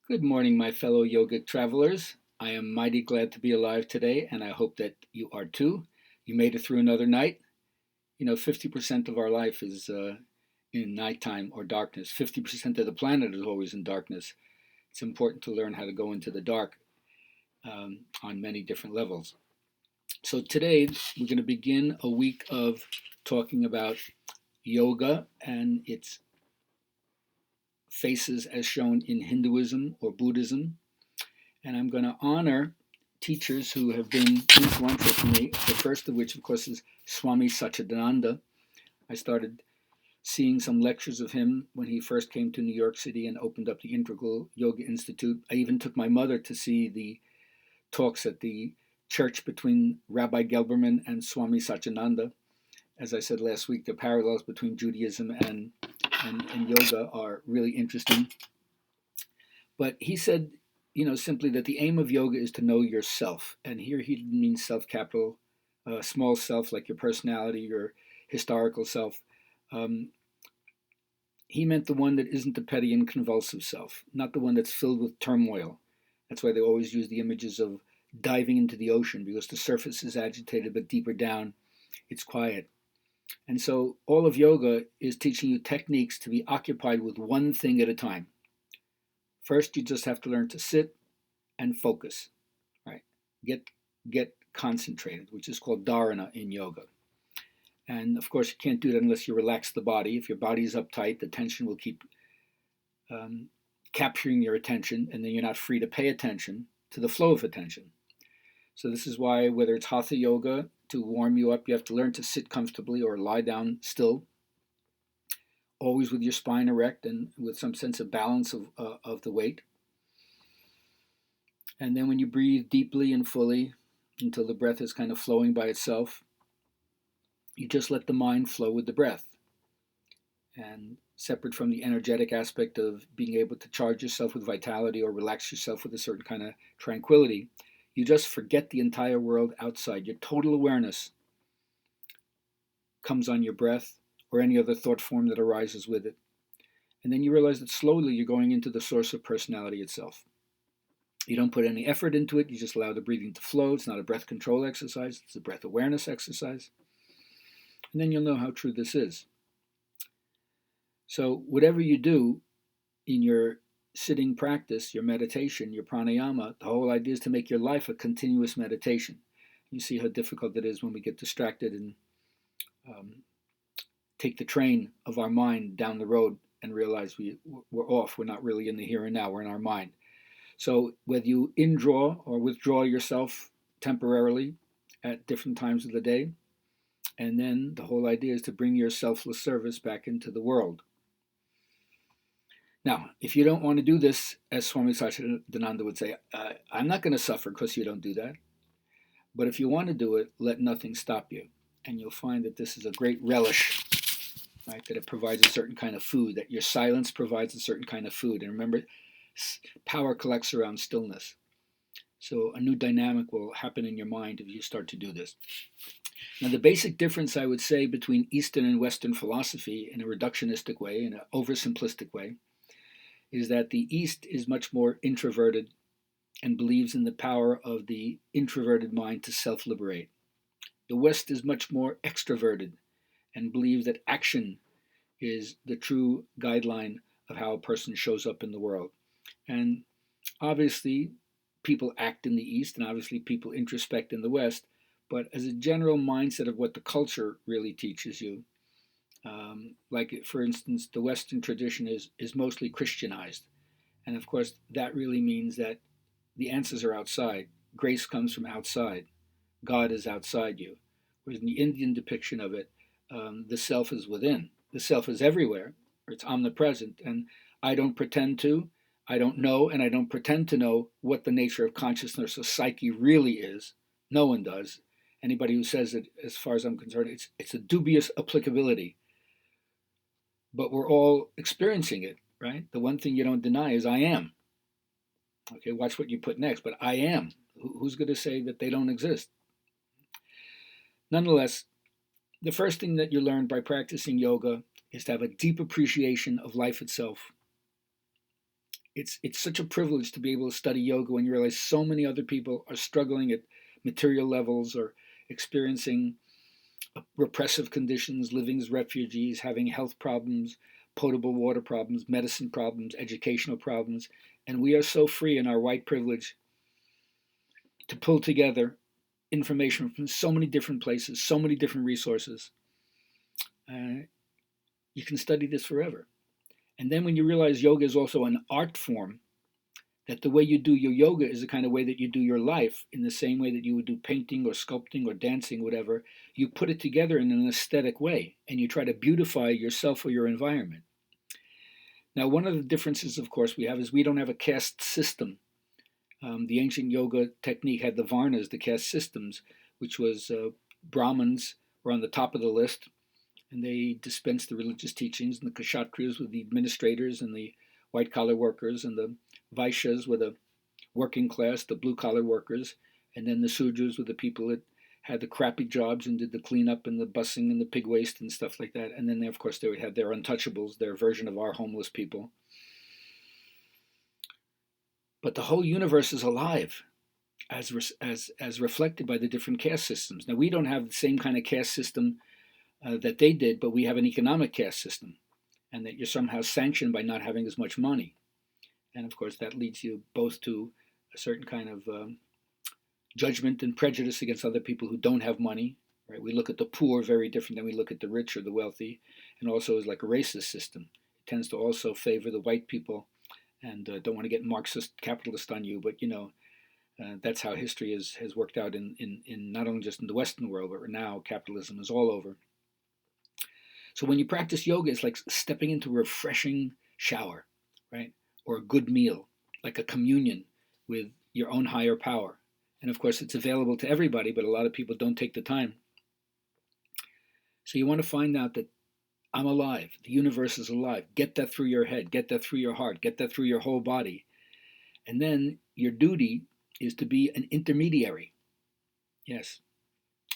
Good morning, my fellow yogic travelers. I am mighty glad to be alive today, and I hope that you are too. You made it through another night. 50% of our life is in nighttime or darkness. 50% of the planet is always in darkness. It's important to learn how to go into the dark on many different levels. So today we're going to begin a week of talking about yoga and its faces as shown in Hinduism or Buddhism, and I'm going to honor teachers who have been influential for me. The first of which, of course, is Swami Satchidananda. I started seeing some lectures of him when he first came to New York City and opened up the Integral Yoga Institute. I even took my mother to see the talks at the church between Rabbi Gelberman and Swami Satchidananda. As I said last week, the parallels between Judaism and yoga are really interesting. But he said, simply that the aim of yoga is to know yourself. And here he didn't mean self capital, small self like your personality, your historical self. Um, he meant the one that isn't the petty and convulsive self, not the one that's filled with turmoil. That's why they always use the images of diving into the ocean, because the surface is agitated, but deeper down, it's quiet. And so all of yoga is teaching you techniques to be occupied with one thing at a time. First, you just have to learn to sit and focus, right? Get concentrated, which is called dharana in yoga. And of course, you can't do that unless you relax the body. If your body is uptight, the tension will keep capturing your attention, and then you're not free to pay attention to the flow of attention. So this is why, whether it's hatha yoga to warm you up, you have to learn to sit comfortably or lie down still, always with your spine erect and with some sense of balance of the weight. And then when you breathe deeply and fully until the breath is kind of flowing by itself, you just let the mind flow with the breath. And separate from the energetic aspect of being able to charge yourself with vitality or relax yourself with a certain kind of tranquility, you just forget the entire world outside. Your total awareness comes on your breath or any other thought form that arises with it. And then you realize that slowly you're going into the source of personality itself. You don't put any effort into it. You just allow the breathing to flow. It's not a breath control exercise. It's a breath awareness exercise. And then you'll know how true this is. So whatever you do in your sitting practice, your meditation, your pranayama, the whole idea is to make your life a continuous meditation. You see how difficult it is when we get distracted and take the train of our mind down the road and realize we're off. We're not really in the here and now. We're in our mind. So whether you indraw or withdraw yourself temporarily at different times of the day, and then the whole idea is to bring your selfless service back into the world. Now, if you don't want to do this, as Swami Satchidananda would say, I'm not going to suffer because you don't do that. But if you want to do it, let nothing stop you. And you'll find that this is a great relish, right? That it provides a certain kind of food, that your silence provides a certain kind of food. And remember, power collects around stillness. So a new dynamic will happen in your mind if you start to do this. Now, the basic difference, I would say, between Eastern and Western philosophy in a reductionistic way, in an oversimplistic way, is that the East is much more introverted and believes in the power of the introverted mind to self-liberate. The West is much more extroverted and believes that action is the true guideline of how a person shows up in the world. And obviously, people act in the East, and obviously people introspect in the West, but as a general mindset of what the culture really teaches you, like for instance, the Western tradition is mostly Christianized. And of course, that really means that the answers are outside. Grace comes from outside. God is outside you. Whereas in the Indian depiction of it, the self is within. The self is everywhere. It's omnipresent. And I don't pretend to, I don't know, and I don't pretend to know what the nature of consciousness or psyche really is. No one does. Anybody who says it, as far as I'm concerned, it's a dubious applicability. But we're all experiencing it, right? The one thing you don't deny is I am. Okay, watch what you put next, but I am. Who's going to say that they don't exist? Nonetheless, the first thing that you learn by practicing yoga is to have a deep appreciation of life itself. It's such a privilege to be able to study yoga when you realize so many other people are struggling at material levels or experiencing repressive conditions, living as refugees, having health problems, potable water problems, medicine problems, educational problems. And we are so free in our white privilege to pull together information from so many different places, so many different resources. Uh, you can study this forever. And then when you realize yoga is also an art form, that the way you do your yoga is the kind of way that you do your life, in the same way that you would do painting or sculpting or dancing, whatever. You put it together in an aesthetic way and you try to beautify yourself or your environment. Now, one of the differences, of course, we have is we don't have a caste system. The ancient yoga technique had the varnas, the caste systems, which was Brahmins were on the top of the list, and they dispensed the religious teachings, and the kshatriyas were the administrators, and the white collar workers, and the vaishyas were the working class, the blue collar workers, and then the sudras were the people that had the crappy jobs and did the cleanup and the bussing and the pig waste and stuff like that. And then, of course, they would have their untouchables, their version of our homeless people. But the whole universe is alive, as reflected by the different caste systems. Now, we don't have the same kind of caste system that they did, but we have an economic caste system, and that you're somehow sanctioned by not having as much money. And of course, that leads you both to a certain kind of judgment and prejudice against other people who don't have money. Right? We look at the poor very different than we look at the rich or the wealthy, and also is like a racist system. It tends to also favor the white people, and don't want to get Marxist capitalist on you, but that's how history has worked out in not only just in the Western world, but now capitalism is all over. So when you practice yoga, it's like stepping into a refreshing shower, right? Or a good meal, like a communion with your own higher power. And of course, it's available to everybody, but a lot of people don't take the time. So you want to find out that I'm alive. The universe is alive. Get that through your head. Get that through your heart. Get that through your whole body. And then your duty is to be an intermediary. Yes.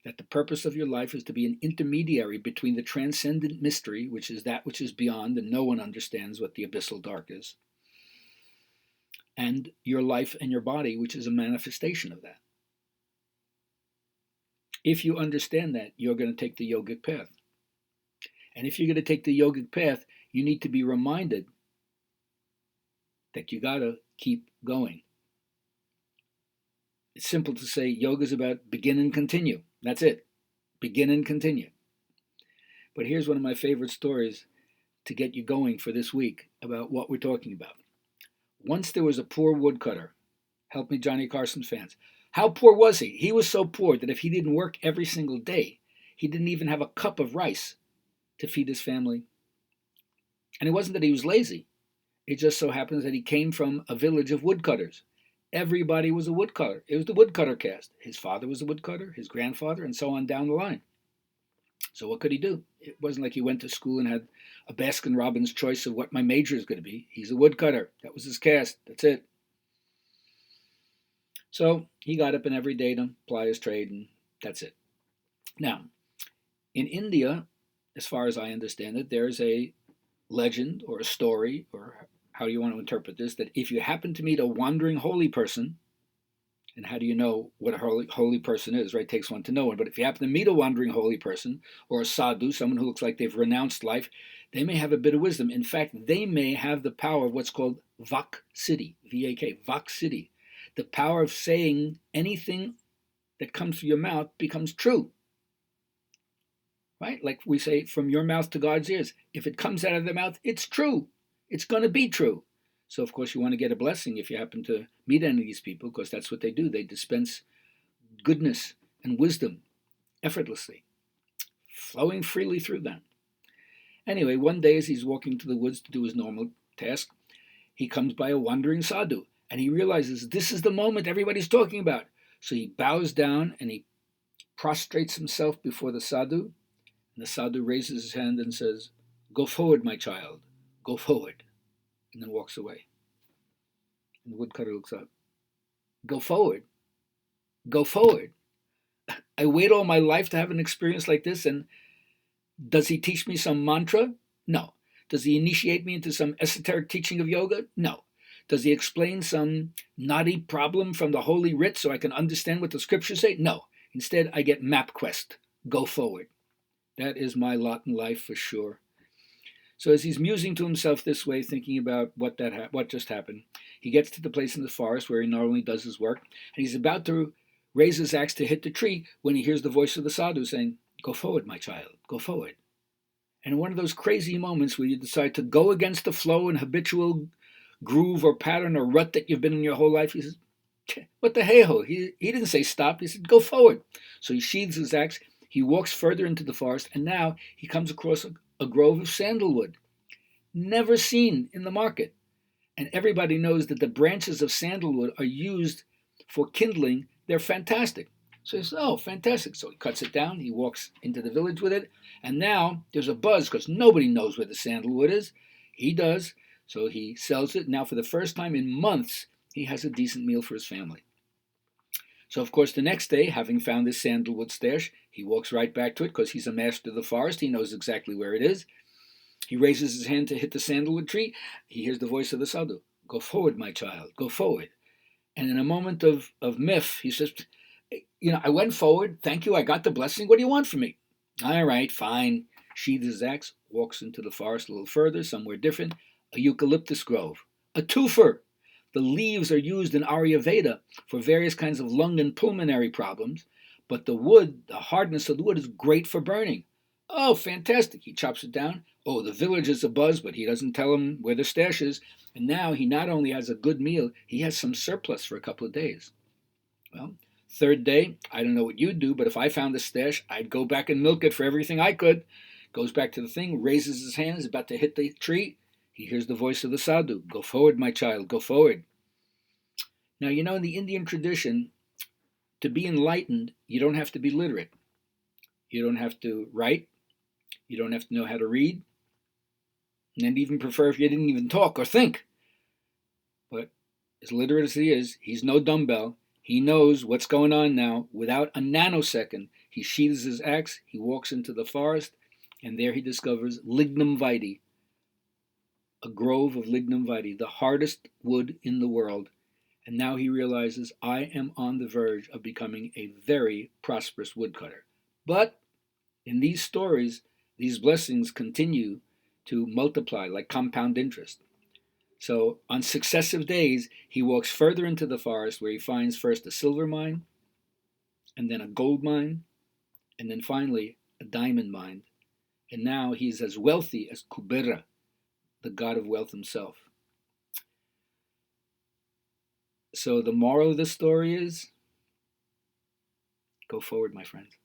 That the purpose of your life is to be an intermediary between the transcendent mystery, which is that which is beyond, and no one understands what the abyssal dark is, and your life and your body, which is a manifestation of that. If you understand that, you're going to take the yogic path. And if you're going to take the yogic path, you need to be reminded that you got to keep going. It's simple to say yoga is about begin and continue. That's it. Begin and continue. But here's one of my favorite stories to get you going for this week about what we're talking about. Once there was a poor woodcutter. Help me, Johnny Carson fans. How poor was he? He was so poor that if he didn't work every single day, he didn't even have a cup of rice to feed his family. And it wasn't that he was lazy. It just so happens that he came from a village of woodcutters. Everybody was a woodcutter. It was the woodcutter caste. His father was a woodcutter, his grandfather, and so on down the line. So what could he do? It wasn't like he went to school and had a Baskin-Robbins choice of what my major is going to be. He's a woodcutter. That was his caste. That's it. So he got up in every day to ply his trade, and that's it. Now, in India, as far as I understand it, there's a legend or a story, or how do you want to interpret this, that if you happen to meet a wandering holy person, and how do you know what a holy person is, right? It takes one to know one. But if you happen to meet a wandering holy person or a sadhu, someone who looks like they've renounced life, they may have a bit of wisdom. In fact, they may have the power of what's called Vak Siddhi, V-A-K, Vak Siddhi. The power of saying anything that comes through your mouth becomes true. Right? Like we say, from your mouth to God's ears. If it comes out of their mouth, it's true. It's going to be true. So, of course, you want to get a blessing if you happen to meet any of these people, because that's what they do. They dispense goodness and wisdom effortlessly, flowing freely through them. Anyway, one day as he's walking to the woods to do his normal task, he comes by a wandering sadhu, and he realizes this is the moment everybody's talking about. So he bows down and he prostrates himself before the sadhu, and the sadhu raises his hand and says, "Go forward, my child, go forward," and then walks away. And the woodcutter looks up. Go forward? Go forward? I wait all my life to have an experience like this, and does he teach me some mantra? No. Does he initiate me into some esoteric teaching of yoga? No. Does he explain some knotty problem from the Holy Writ so I can understand what the scriptures say? No. Instead, I get MapQuest. Go forward. That is my lot in life for sure. So as he's musing to himself this way, thinking about what just happened, he gets to the place in the forest where he normally does his work, and he's about to raise his axe to hit the tree when he hears the voice of the sadhu saying, "Go forward, my child, go forward." And in one of those crazy moments where you decide to go against the flow and habitual groove or pattern or rut that you've been in your whole life, he says, "What the hey-ho?" He didn't say stop, he said, "Go forward." So he sheathes his axe, he walks further into the forest, and now he comes across a grove of sandalwood, never seen in the market. And everybody knows that the branches of sandalwood are used for kindling. They're fantastic. So he says, "Oh, fantastic." So he cuts it down, he walks into the village with it, and now there's a buzz because nobody knows where the sandalwood is. He does, so he sells it. Now, for the first time in months, he has a decent meal for his family. So, of course, the next day, having found this sandalwood stash, he walks right back to it because he's a master of the forest. He knows exactly where it is. He raises his hand to hit the sandalwood tree. He hears the voice of the sadhu. "Go forward, my child, go forward." And in a moment of miff, he says, "I went forward. Thank you. I got the blessing. What do you want from me?" "All right, fine." Sheathes his axe, walks into the forest a little further, somewhere different. A eucalyptus grove. A twofer. The leaves are used in Ayurveda for various kinds of lung and pulmonary problems, but the wood, the hardness of the wood, is great for burning. "Oh, fantastic." He chops it down. Oh, the village is abuzz, but he doesn't tell him where the stash is. And now he not only has a good meal, he has some surplus for a couple of days. Well, third day, I don't know what you'd do, but if I found the stash, I'd go back and milk it for everything I could. Goes back to the thing, raises his hand, is about to hit the tree. He hears the voice of the sadhu. "Go forward, my child, go forward." Now, in the Indian tradition, to be enlightened, you don't have to be literate. You don't have to write. You don't have to know how to read. And I'd even prefer if you didn't even talk or think. But as literate as he is, he's no dumbbell. He knows what's going on now. Without a nanosecond, he sheathes his axe, he walks into the forest, and there he discovers lignum vitae, a grove of lignum vitae, the hardest wood in the world. And now he realizes, I am on the verge of becoming a very prosperous woodcutter. But in these stories, these blessings continue to multiply like compound interest. So on successive days, he walks further into the forest where he finds first a silver mine, and then a gold mine, and then finally a diamond mine. And now he's as wealthy as Kubera, the god of wealth himself. So the moral of the story is, go forward, my friends.